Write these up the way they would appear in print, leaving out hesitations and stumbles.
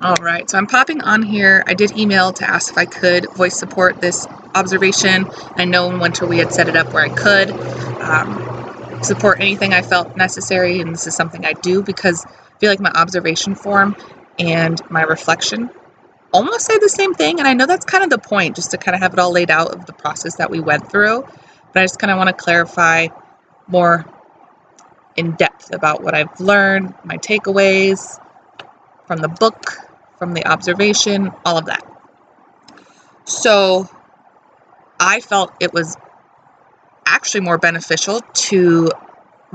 All right, so I'm popping on here. I did email to ask if I could voice support this observation. I know in winter we had set it up where I could support anything I felt necessary, and this is something I do because I feel like my observation form and my reflection almost say the same thing, and I know that's kind of the point, just to kind of have it all laid out of the process that we went through, but I just kind of want to clarify more in depth about what I've learned, my takeaways from the book, from the observation, all of that. So I felt it was actually more beneficial to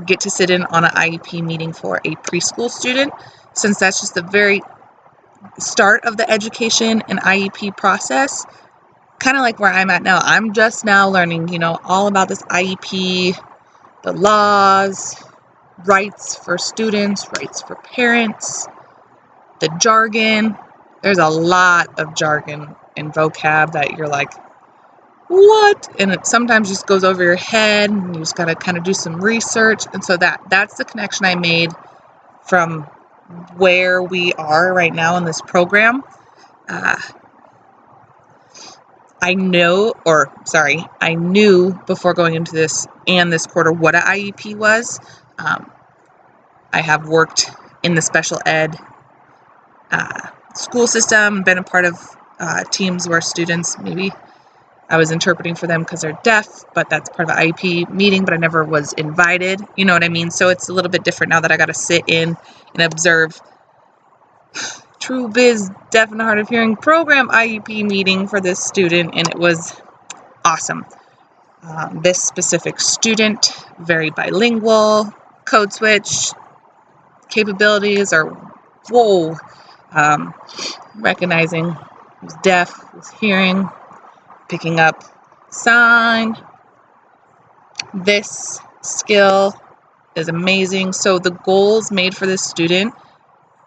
get to sit in on an IEP meeting for a preschool student, since that's just the very start of the education and IEP process, kind of like where I'm at now. I'm just now learning, all about this IEP, the laws, rights for students, rights for parents, the jargon. There's a lot of jargon and vocab that you're like, what? And it sometimes just goes over your head, and you just got to kind of do some research. And so that's the connection I made from where we are right now in this program. I knew before going into this and this quarter what an IEP was. I have worked in the special ed school system, been a part of teams where students, maybe I was interpreting for them because they're deaf, but that's part of an IEP meeting, but I never was invited. You know what I mean? So it's a little bit different now that I got to sit in and observe True Biz Deaf and Hard of Hearing program IEP meeting for this student, and it was awesome. This specific student, very bilingual, code switch capabilities are whoa. Recognizing who's deaf, who's hearing, picking up sign. This skill is amazing. So the goals made for this student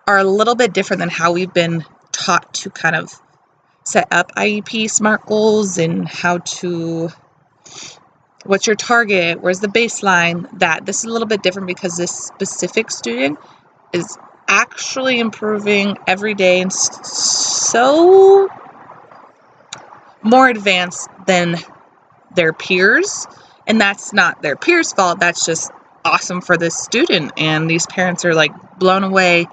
are a little bit different than how we've been taught to kind of set up IEP SMART goals, and what's your target, where's the baseline. This is a little bit different because this specific student is actually improving every day and so more advanced than their peers. And that's not their peers' fault. That's just awesome for this student. And these parents are like blown away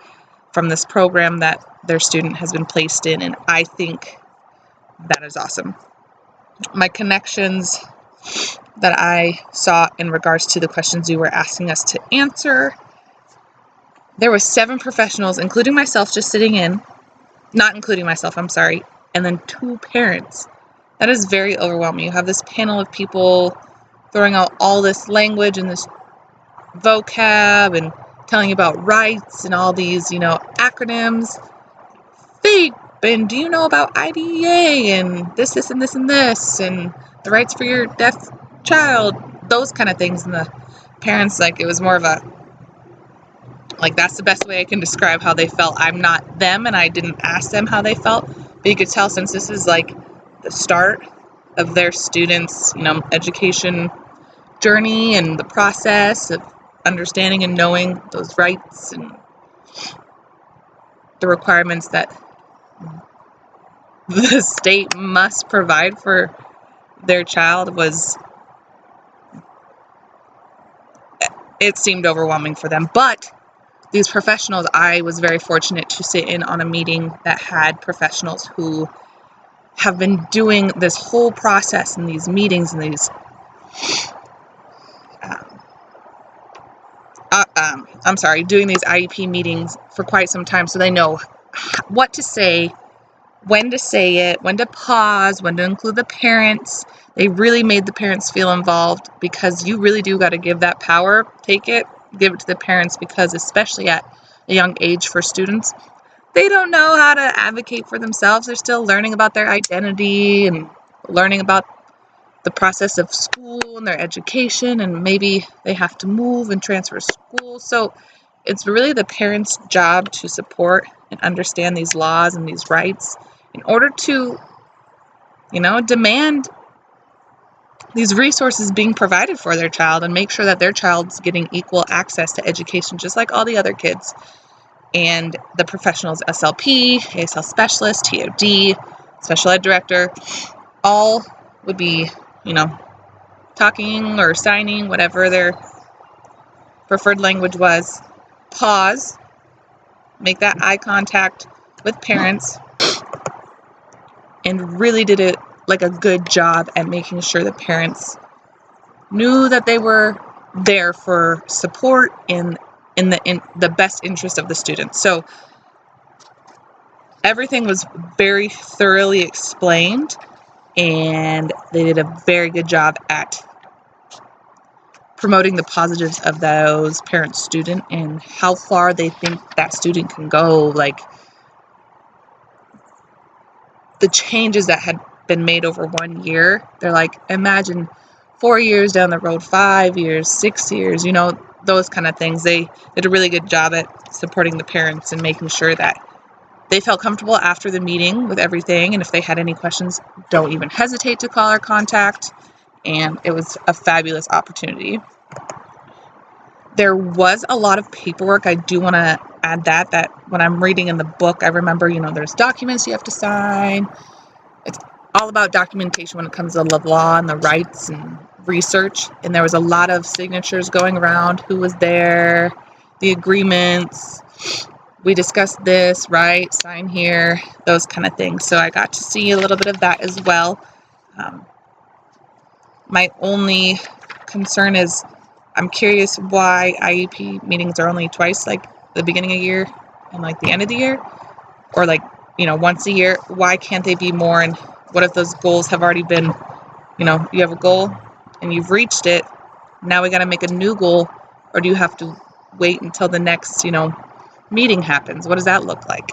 from this program that their student has been placed in. And I think that is awesome. My connections that I saw in regards to the questions you were asking us to answer, there were 7 professionals, including myself, just sitting in, not including myself, I'm sorry, and then 2 parents. That is very overwhelming. You have this panel of people throwing out all this language and this vocab and telling you about rights and all these, acronyms. FAPE, and do you know about IDEA and this, and this, and this, and the rights for your deaf child, those kind of things. And the parents, it was more of a, that's the best way I can describe how they felt. I'm not them, and I didn't ask them how they felt, but you could tell, since this is the start of their students' education journey and the process of understanding and knowing those rights and the requirements that the state must provide for their child, it seemed overwhelming for them. But these professionals, I was very fortunate to sit in on a meeting that had professionals who have been doing this whole process and these meetings and these doing these IEP meetings for quite some time, so they know what to say it, when to pause, when to include the parents. They really made the parents feel involved, because you really do got to give that power, give it to the parents, because especially at a young age for students, they don't know how to advocate for themselves. They're still learning about their identity and learning about the process of school and their education, and maybe they have to move and transfer school. So it's really the parents' job to support and understand these laws and these rights in order to, demand these resources being provided for their child and make sure that their child's getting equal access to education, just like all the other kids. and the professionals, SLP, ASL specialist, TOD, special ed director, all would be, talking or signing, whatever their preferred language was. Pause, make that eye contact with parents, and really did it like a good job at making sure the parents knew that they were there for support in the best interest of the students. So everything was very thoroughly explained, and they did a very good job at promoting the positives of those parent-student and how far they think that student can go. Like, the changes that had been made over 1 year, they're like, imagine 4 years down the road, 5 years, 6 years, those kind of things. They did a really good job at supporting the parents and making sure that they felt comfortable after the meeting with everything. And if they had any questions, don't even hesitate to call or contact. And it was a fabulous opportunity. There was a lot of paperwork. I do want to add that when I'm reading in the book, I remember, there's documents you have to sign. It's all about documentation when it comes to the law and the rights and research. And there was a lot of signatures going around, who was there, the agreements, we discussed this, right, sign here, those kind of things. So I got to see a little bit of that as well. My only concern is, I'm curious why IEP meetings are only twice, like the beginning of the year and like the end of the year, or like, once a year. Why can't they be more? And what if those goals have already been, you have a goal and you've reached it, now we got to make a new goal, or do you have to wait until the next, meeting happens? What does that look like?